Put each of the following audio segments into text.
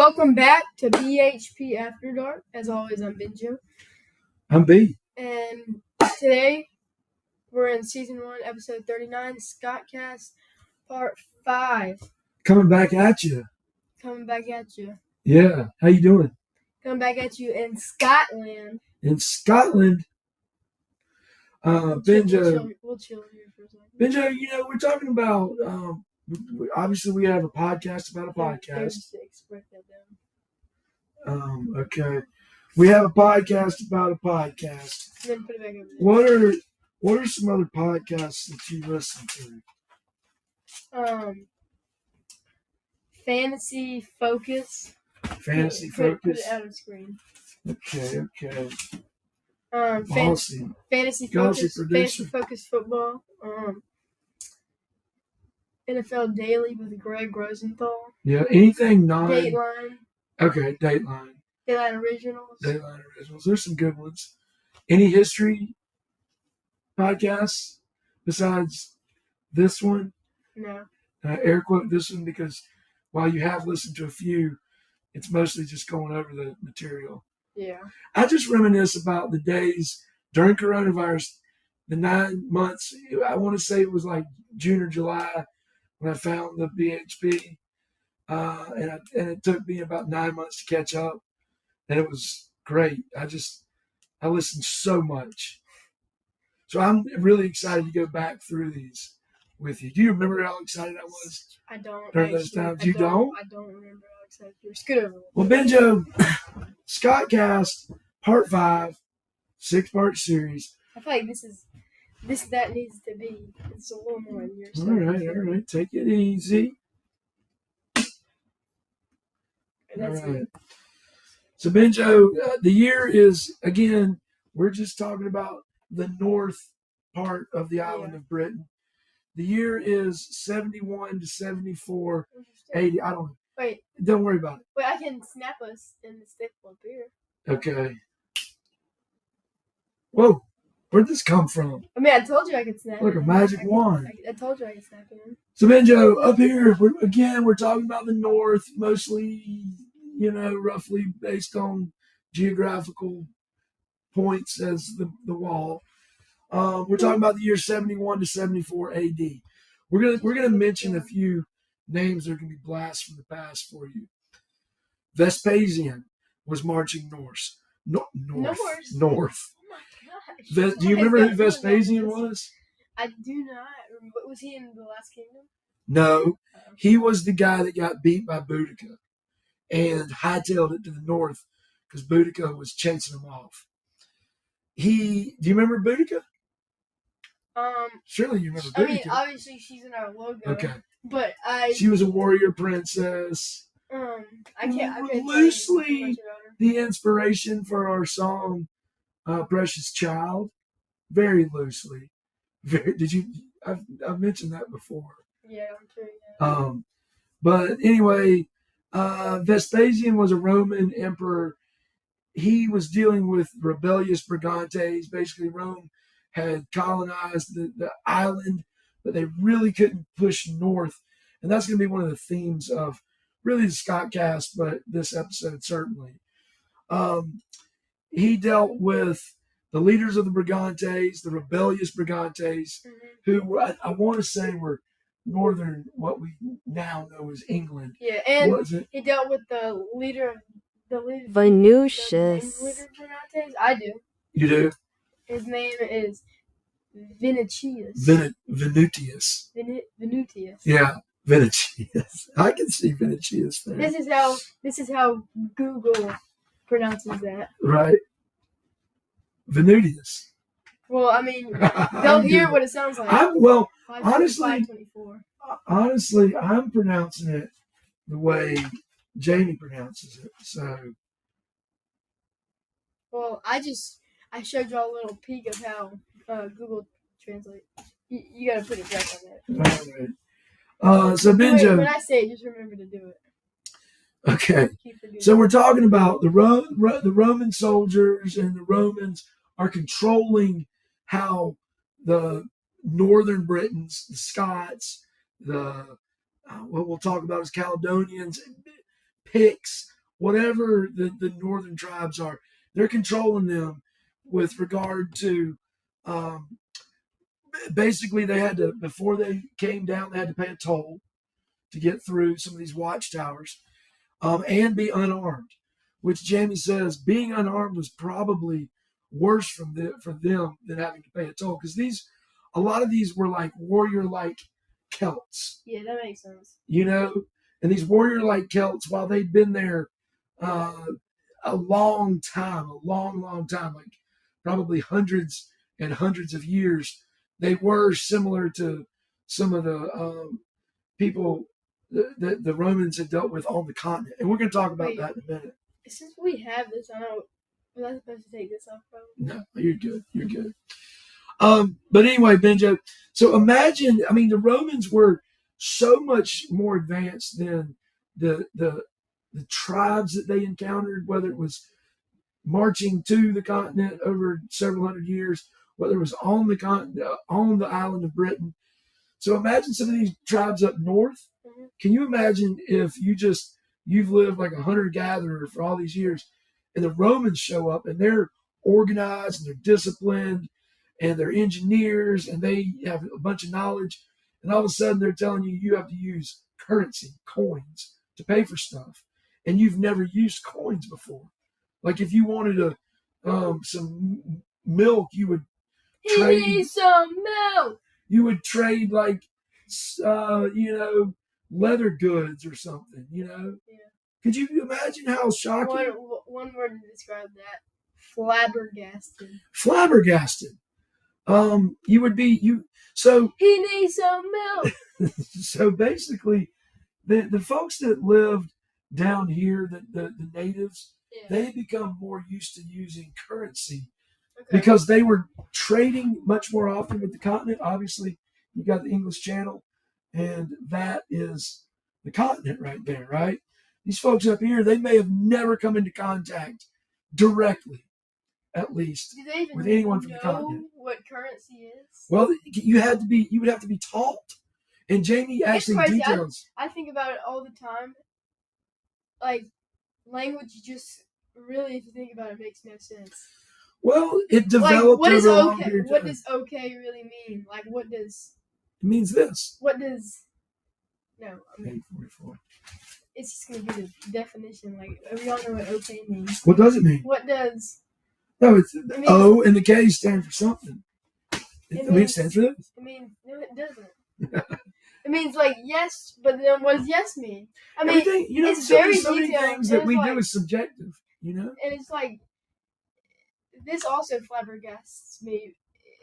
Welcome back to BHP After Dark. As always, I'm Benjo. I'm B. And today, we're in Season 1, Episode 39, Scottcast, Part 5. Coming back at you. Coming back at you. Yeah. How you doing? Coming back at you in Scotland. In Scotland. Benjo. We'll chill here for a second. Benjo, we're talking about, obviously we have a podcast about a podcast. 36, break that down. Okay. We have a podcast about a podcast. Then put it back over there. What are some other podcasts that you listen to? Fantasy Focus. Fantasy Put Focus? it out of screen. Okay. Fantasy Focus Football. NFL Daily with Greg Rosenthal. Yeah, anything Dateline. Okay, Dateline. Dateline Originals. There's some good ones. Any history podcasts besides this one? No. Air quote this one because while you have listened to a few, it's mostly just going over the material. Yeah. I just reminisce about the days during coronavirus, the 9 months. I want to say it was like June or July when I found the BHP, and it took me about 9 months to catch up, and it was great. I listened so much, so I'm really excited to go back through these with you. Do you remember how excited I was? I don't. During those times, you don't? I don't remember how excited you were. Scoot over. Well, Benjo, Scottcast Part 5, 6-part series. I feel like that needs to be. It's a little more in your All right. Take it easy. All right. So, Benjo, the year is, again, we're just talking about the north part of the island of Britain. The year is 71 to 74 AD. I don't know. Wait. Don't worry about it. Wait, I can snap us in the stick up here. Okay. Whoa. Where'd this come from? I mean, I told you I could snap. Like a magic wand. I told you I could snap it in. So, Benjo, up here, we're talking about the north, mostly, roughly based on geographical points as the wall. We're talking about the year 71 to 74 AD. We're gonna mention a few names that are gonna be blasts from the past for you. Vespasian was marching north. North. Oh my gosh. Do you remember who Vespasian was? I do not. Was he in the Last Kingdom? No, he was the guy that got beat by Boudica and hightailed it to the north because Boudica was chasing him off. Do you remember Boudica? Surely you remember Boudica. I mean, obviously she's in our logo. Okay. But she was a warrior princess. I can't loosely the inspiration for our song Precious Child. Very loosely. I've mentioned that before. Yeah, I'm sure you have. But anyway, Vespasian was a Roman emperor. He was dealing with rebellious Brigantes. Basically, Rome had colonized the island, but they really couldn't push north. And that's going to be one of the themes of really the Scottcast, but this episode certainly. He dealt with the leaders of the Brigantes, the rebellious Brigantes, who I want to say were northern, what we now know as England. Yeah, and he dealt with the leader of Venusius. I do. You do? His name is Vinicius. Venutius. Venutius. Yeah, Vinicius. I can see Vinicius there. This is how Google pronounces that. Right. Venutius. Well, I mean, they'll hear what it sounds like. Honestly, I'm pronouncing it the way Jamie pronounces it. So. Well, I showed y'all a little peek of how Google translates. You gotta put it back on that. All right. So Benjo. When I say it, just remember to do it. Okay. So we're talking about the Roman soldiers, and the Romans are controlling how the northern Britons, the Scots, what we'll talk about as Caledonians, Picts, whatever the northern tribes are, they're controlling them with regard to basically they had to, before they came down, they had to pay a toll to get through some of these watchtowers, and be unarmed, which Jamie says being unarmed was probably worse for them than having to pay a toll, because a lot of these were like warrior-like Celts. Yeah, that makes sense. And these warrior-like Celts, while they'd been there a long time, like probably hundreds and hundreds of years, they were similar to some of the people that the Romans had dealt with on the continent. And we're going to talk about that in a minute. Since we have this, was I supposed to take this off, probably? No, you're good. You're good. But anyway, Benjo, so imagine, the Romans were so much more advanced than the tribes that they encountered, whether it was marching to the continent over several hundred years, whether it was on the continent, on the island of Britain. So imagine some of these tribes up north. Mm-hmm. Can you imagine if you've lived like a hunter-gatherer for all these years, and the Romans show up and they're organized and they're disciplined and they're engineers and they have a bunch of knowledge, and all of a sudden they're telling you have to use currency, coins, to pay for stuff, and you've never used coins before. Like if you wanted some milk, you would trade. He needs some milk. You would trade like leather goods or something. Yeah. Could you imagine how shocking? One word to describe that: flabbergasted. Flabbergasted. You would be. So he needs some milk. So basically, the folks that lived down here, the natives, they become more used to using currency because they were trading much more often with the continent. Obviously, you got the English Channel, and that is the continent right there, right? These folks up here, they may have never come into contact directly, at least, with anyone from the continent. What currency is? Well, you would have to be taught. And Jamie actually details. I think about it all the time. Like, language just really, if you think about it, makes no sense. Well, it developed over a long period of time. What does okay really mean? Like, what does... It means this. What does... No, I mean... 844. It's just going to be the definition. Like, we all know what okay means. What does it mean? What does... No, it's O and the K stand for something. It stands for this. I mean, no, it doesn't. It means like yes, but then what does yes mean? I mean, it's very so many things that we do is subjective, And it's like, this also flabbergasts me.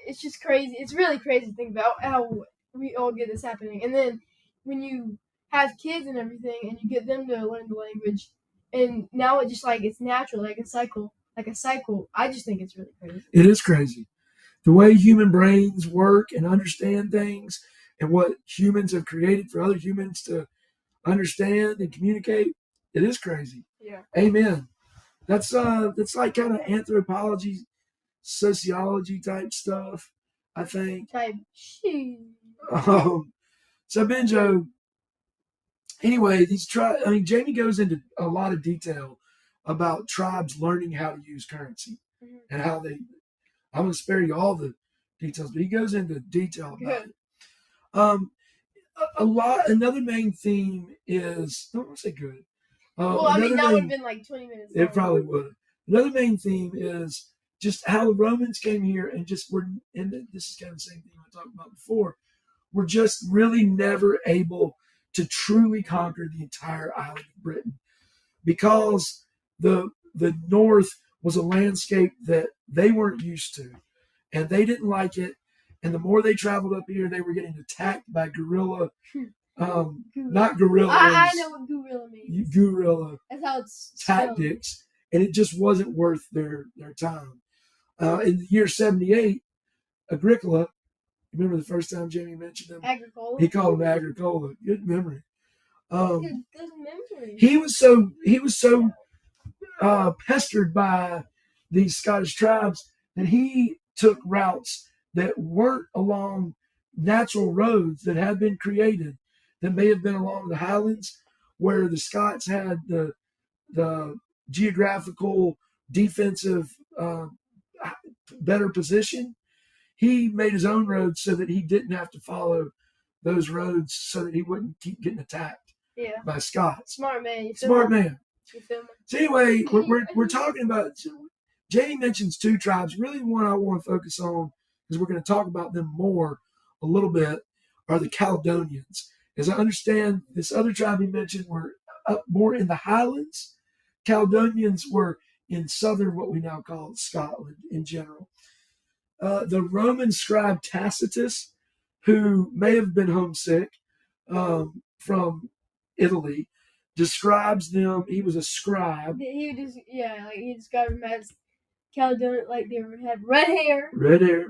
It's just crazy. It's really crazy to think about how we all get this happening. And then when you have kids and everything, and you get them to learn the language, and now it just like it's natural, like a cycle. I just think it's really crazy. It is crazy. The way human brains work and understand things, and what humans have created for other humans to understand and communicate, it is crazy. Yeah. Amen. That's like kind of anthropology, sociology type stuff, I think. So Benjo, anyway, Jamie goes into a lot of detail about tribes learning how to use currency and how they. I'm going to spare you all the details, but he goes into detail about it. Another main theme is, I don't want to say good. That would have been like 20 minutes long. It probably would. Another main theme is just how the Romans came here and just were, and this is kind of the same thing I talked about before, were just really never able to truly conquer the entire island of Britain, because the north was a landscape that they weren't used to, and they didn't like it. And the more they traveled up here, they were getting attacked by guerrilla. Not guerrillas. I know what guerrilla means. Guerrilla. That's how it's tactics, spelled. And it just wasn't worth their time. In the year 78, Agricola, remember the first time Jamie mentioned him? Agricola. He called him Agricola. Good memory. Good memory. He was so pestered by these Scottish tribes that he took routes that weren't along natural roads that had been created, that may have been along the highlands, where the Scots had the the geographical defensive better position, he made his own roads so that he didn't have to follow those roads so that he wouldn't keep getting attacked by Scots. Smart man. Smart man. You feel me? So anyway, we're talking about. Jamie mentions two tribes. Really, one I want to focus on because we're going to talk about them more a little bit. Are the Caledonians? As I understand, this other tribe he mentioned were up more in the Highlands. Caledonians were in southern, what we now call Scotland in general. The Roman scribe Tacitus, who may have been homesick from Italy, describes them. He was a scribe. He described them as Caledonian, like they had red hair. Red hair.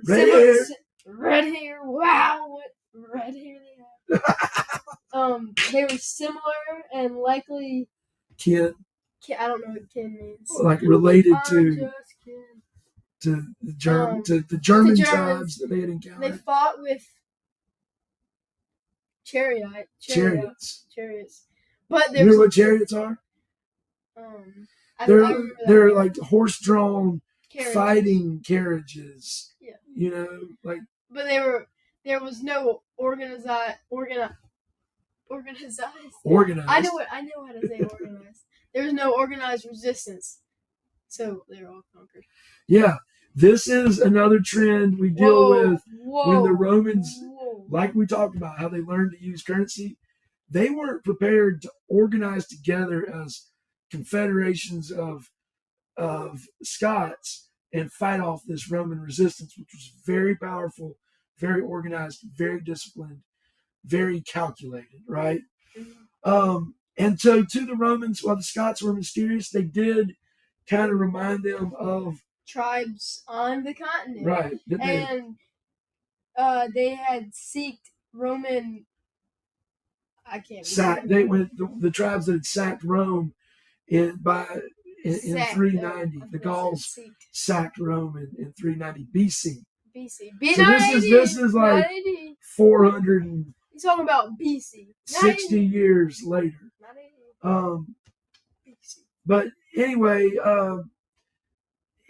Wow, what red hair they have. They were similar and likely kin. I don't know what kin means. Like related to the German tribes that they had encountered. They fought with chariots. But you know what chariots are? They're like horse-drawn fighting carriages. Yeah. You know, like. But there was no organized. I know how to say organized. There was no organized resistance, so they were all conquered. Yeah, this is another trend we deal with when the Romans, like we talked about, how they learned to use currency. They weren't prepared to organize together as confederations of Scots and fight off this Roman resistance, which was very powerful, very organized, very disciplined, very calculated, right? And so to the Romans, while the Scots were mysterious, they did kind of remind them of tribes on the continent. Right. And they had seeked Roman. I can't remember. The tribes that had sacked Rome in 390. The Gauls sacked Rome in 390 BC. BC. So this is like 400. He's talking about BC. 60 years later. But anyway,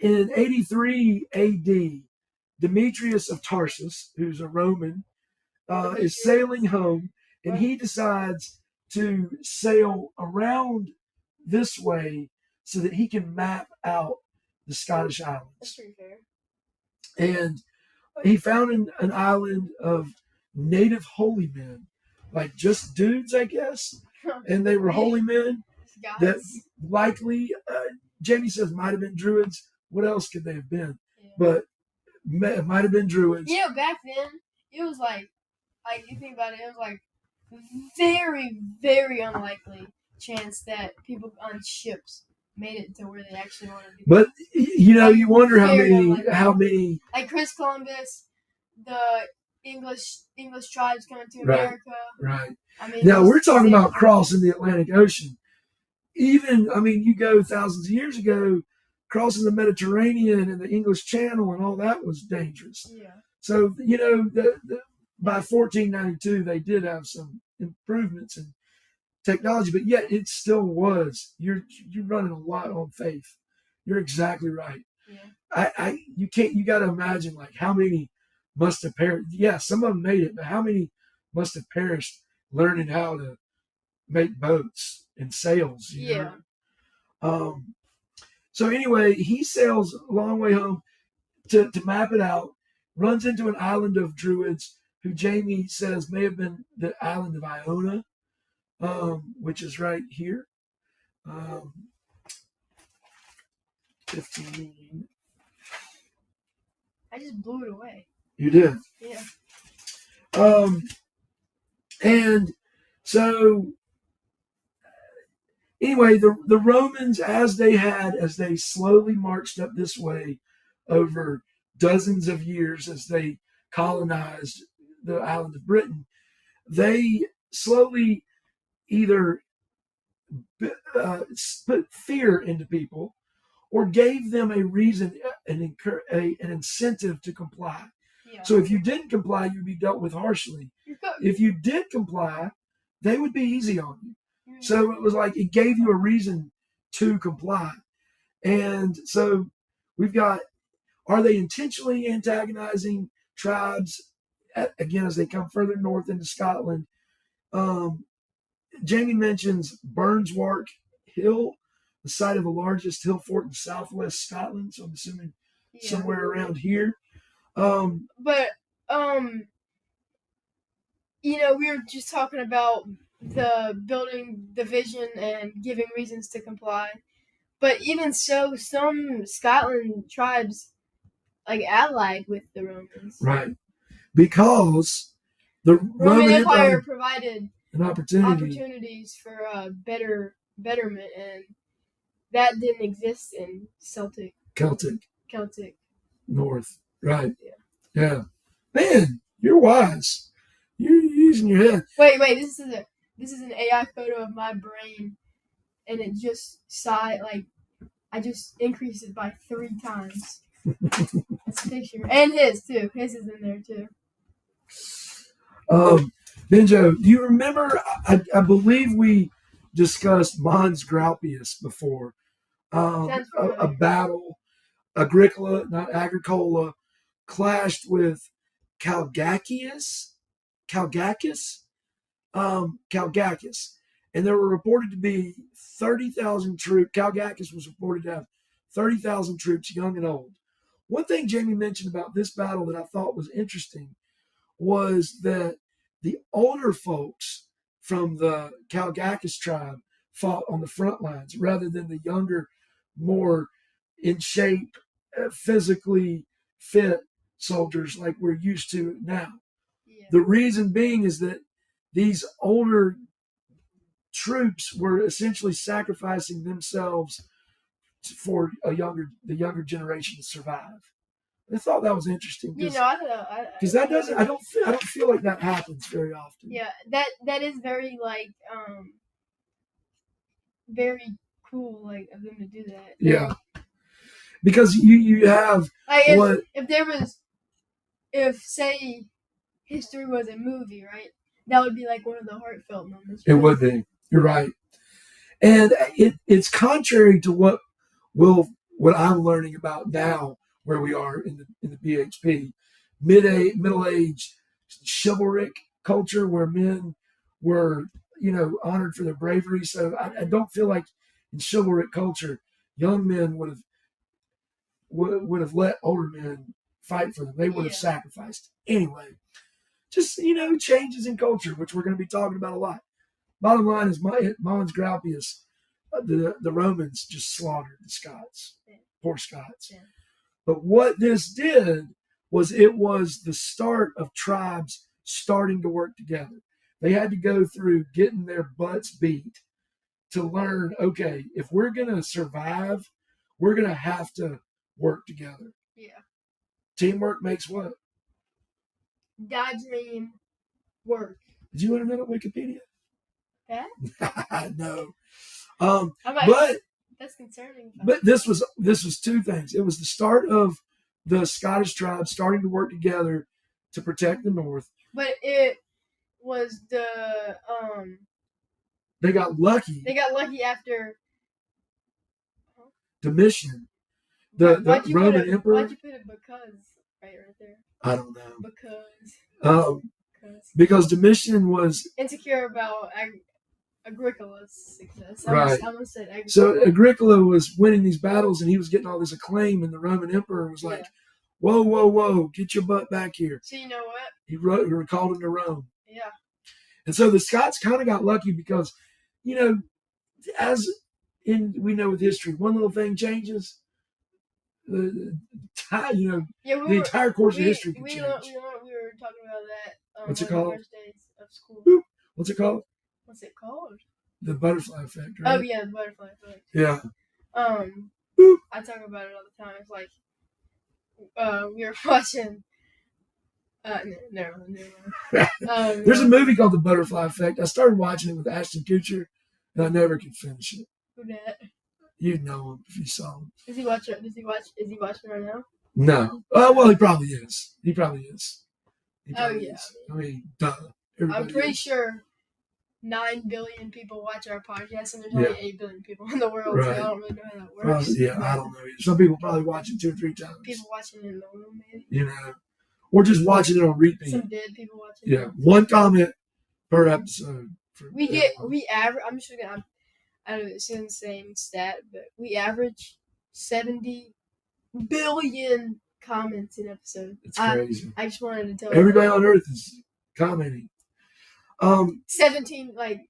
in 83 AD, Demetrius of Tarsus, who's a Roman, is sailing home, and he decides to sail around this way so that he can map out the Scottish Islands. That's pretty fair. And he found an island of native holy men, like just dudes, I guess. And they were holy men that likely, Jamie says, might have been druids. What else could they have been? Yeah. But it might have been druids. Yeah, back then, it was like you think about it, it was like very, very unlikely chance that people on ships made it to where they actually wanted to be. But, you wonder how many. Like Chris Columbus, the English tribes coming to America. Right. I mean, now we're talking about crossing the Atlantic Ocean. Even, you go thousands of years ago, crossing the Mediterranean and the English Channel and all that was dangerous. Yeah. So, by 1492, they did have some improvements in technology, but yet it still was. You're running a lot on faith. You're exactly right. Yeah. You got to imagine like how many must have perished. Yeah, some of them made it, but how many must have perished learning how to make boats and sails? You know? So anyway, he sails a long way home to map it out, runs into an island of druids who Jamie says may have been the island of Iona, which is right here. 15. I just blew it away. You did? Yeah. And so anyway, the Romans, as they slowly marched up this way over dozens of years as they colonized the island of Britain, they slowly either put fear into people or gave them a reason, an incentive to comply. Yeah. So if you didn't comply, you'd be dealt with harshly. If you did comply, they would be easy on you. So it was like it gave you a reason to comply. And so we've got, are they intentionally antagonizing tribes, again, as they come further north into Scotland? Jamie mentions Burnswark Hill, the site of the largest hill fort in southwest Scotland. So I'm assuming somewhere around here. But we were just talking about the building division and giving reasons to comply. But even so, some Scotland tribes allied with the Romans. Right. Because the Roman Empire provided an opportunities for betterment, and that didn't exist in Celtic North. Right. Yeah. Man, you're wise. You're using your head. Wait. This is an AI photo of my brain, and it just I just increased it by 3 times. That's a picture, and his too. His is in there too. Benjo, do you remember? I believe we discussed Mons Graupius before. A battle, Agricola, not Agricola, clashed with Calgacus, and there were reported to be 30,000 troops. Calgacus was reported to have 30,000 troops, young and old. One thing Jamie mentioned about this battle that I thought was interesting was that the older folks from the Calgacus tribe fought on the front lines rather than the younger, more in shape, physically fit soldiers like we're used to now. Yeah. The reason being is that these older troops were essentially sacrificing themselves for the younger generation to survive. I thought that was interesting because I don't feel like that happens very often. Yeah, that is very very cool of them to do that. Yeah, because you have if say history was a movie, right? That would be one of the heartfelt moments. It would be. You're right, and it's contrary to what I'm learning about now, where we are in the BHP, middle-aged chivalric culture where men were honored for their bravery. So I don't feel like in chivalric culture young men would have let older men fight for them. They would have sacrificed anyway. Just changes in culture, which we're going to be talking about a lot. Bottom line is Mons Graupius, the Romans just slaughtered the Scots, poor Scots. Yeah. But what this did was it was the start of tribes starting to work together. They had to go through getting their butts beat to learn, okay, if we're going to survive, we're going to have to work together. Yeah. Teamwork makes what? God's name work. Did you want to know Wikipedia? Yeah? No. But that's concerning. But this was 2 things. It was the start of the Scottish tribes starting to work together to protect the North. But it was they got lucky. They got lucky after Domitian, the Roman emperor. Why'd you put it because right there? I don't know. Because Domitian was insecure about Agricola's success. Right. I almost said Agricola. So Agricola was winning these battles and he was getting all this acclaim, and the Roman emperor was like, whoa, get your butt back here. So you know what? He recalled him to Rome. Yeah. And so the Scots kind of got lucky because, as we know with history, one little thing changes. The entire course of history can change. We were talking about that. What's it called? First days of school. What's it called? What's it called? The butterfly effect, right? Oh yeah, the butterfly effect. Yeah. I talk about it all the time. It's like we were watching. Never mind. There's a movie called The Butterfly Effect. I started watching it with Ashton Kutcher, and I never could finish it. Who that? You'd know him if you saw him. Is he watching right now? No. Oh well, he probably is. He probably is. Yeah. I mean, duh. I'm pretty sure 9 billion people watch our podcast, and there's only 8 billion people in the world. Right. So I don't really know how that works. I don't know either. Some people probably watch it 2 or 3 times. People watching it in the room, maybe. You know, or just watching it on repeat. Some dead people watching. Yeah, 1 comment per episode. We average. I'm just gonna. I don't know. It's the same stat, but we average 70 billion comments an episode. It's crazy. I just wanted to tell everybody on Earth is commenting. 17, like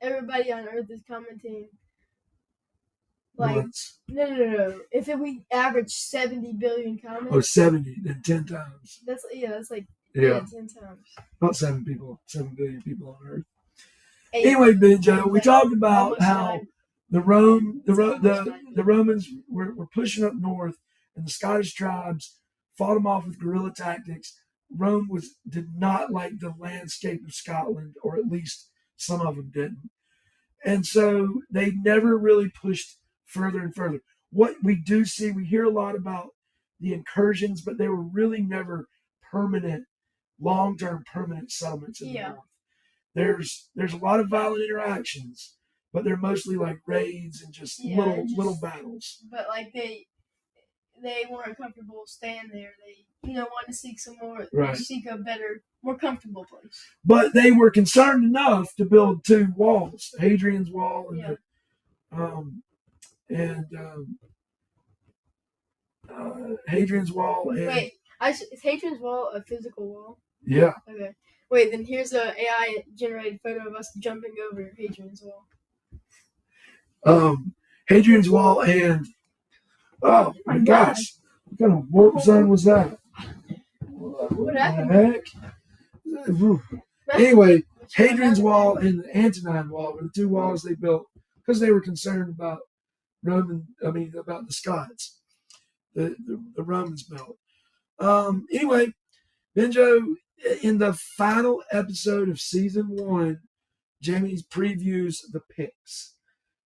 everybody on Earth is commenting. Like Once. No. If we average 70 billion comments. Oh, 70, then 10 times. That's like 10 times. About 7 billion people on Earth. Anyway, Benjo, we talked about how the Romans were pushing up north, and the Scottish tribes fought them off with guerrilla tactics. Rome did not like the landscape of Scotland, or at least some of them didn't. And so they never really pushed further and further. What we do see, we hear a lot about the incursions, but they were really never long-term permanent settlements in the north. There's a lot of violent interactions, but they're mostly like raids and just little battles. But like they weren't comfortable staying there. They wanted to seek seek a better, more comfortable place. But they were concerned enough to build 2 walls, Hadrian's Wall Hadrian's Wall. And, wait, is Hadrian's Wall a physical wall? Yeah. Okay. Wait, then here's a AI generated photo of us jumping over Hadrian's Wall. Hadrian's Wall and oh my gosh, what kind of warp zone was that? What happened? The heck? Anyway, Hadrian's Wall and the Antonine Wall were the 2 walls they built because they were concerned about about the Scots. The Romans built. Anyway, Benjo, in the final episode of season 1, Jamie previews the picks.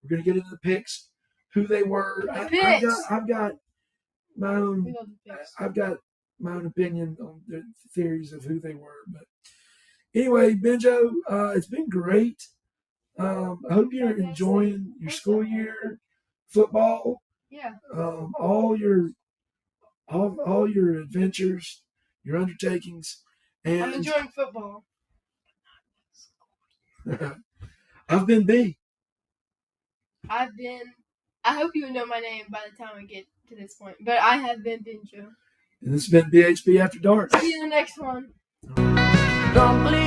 We're going to get into the picks, who they were. I've got my own. I've got my own opinion on the theories of who they were. But anyway, Benjo, it's been great. I hope you're enjoying your school year, football. Yeah. All your adventures, your undertakings. And I'm enjoying football. I've been B. I hope you know my name by the time we get to this point. But I have been Benjo. And this has been BHP After Dark. See you in the next one. Don't believe